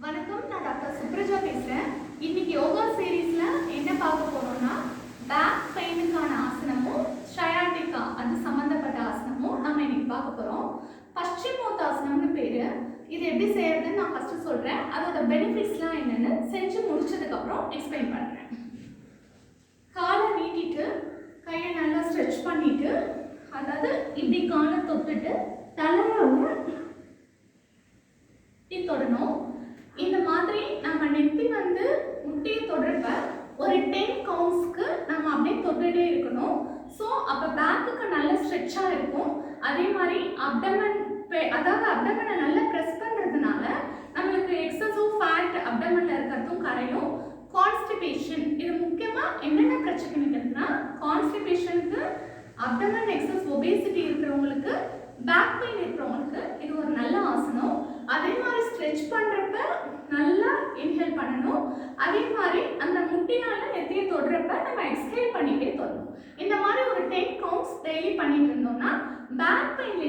வணக்கம், நான் டாக்டர் சுப்ரஜா பேசுகிறேன். இன்னைக்கு யோகா சீரீஸில் என்ன பார்க்க போகிறோம்னா, பேக் பெயினுக்கான ஆசனமும் ஷயாட்டிகா அது சம்மந்தப்பட்ட ஆசனமும் நம்ம இன்னைக்கு பார்க்க போகிறோம். பஷ்சிமோத்தாசனம்னு பேர். இது எப்படி செய்யறதுன்னு நான் ஃபஸ்ட்டு சொல்கிறேன். அதோட பெனிஃபிட்ஸ்லாம் என்னென்னு செஞ்சு முடிச்சதுக்கப்புறம் எக்ஸ்பிளைன் பண்ணுறேன். காலை நீட்டிட்டு கையை நல்லா ஸ்ட்ரெச் பண்ணிட்டு, அதாவது இப்படி காலை தொட்டுட்டு தலையோட தொடணும். இந்த மாதிரி நம்ம நெத்தி வந்து முட்டியை தொடர்ப ஒரு 10 கவுண்ட்ஸ்க்கு நம்ம அப்படியே தொட்டுட்டே இருக்கணும். ஸோ அப்போ பேக்குக்கு நல்ல ஸ்ட்ரெச்சாக இருக்கும். அதே மாதிரி அப்டமனை நல்லா ப்ரெஸ் பண்ணுறதுனால நம்மளுக்கு எக்ஸஸிவ் ஃபேட் அப்டமனில் இருக்கிறதும் கரையும். கான்ஸ்டிபேஷன் இது முக்கியமாக என்னென்ன பிரச்சனைகள்னா, கான்ஸ்டிபேஷனுக்கு, அப்டமன் எக்ஸஸ் ஒபேசிட்டி இருக்கிறவங்களுக்கு, பேக் பெயின் இருக்கிறவங்களுக்கு இது ஒரு நல்ல ஆசனம். அதே மாதிரி ஸ்ட்ரெச் பண்ணுறப்ப நல்லா இன்ஹேல் பண்ணணும். அதே மாதிரி அந்த முட்டியால் நெத்தியை தொடுறப்ப நம்ம எக்ஸ்ஹேல் பண்ணிகிட்டே தொடணும். இந்த மாதிரி ஒரு 10 கவுண்ட்ஸ் டெய்லி பண்ணிட்டு இருந்தோம்னா பேக் பெயின்ல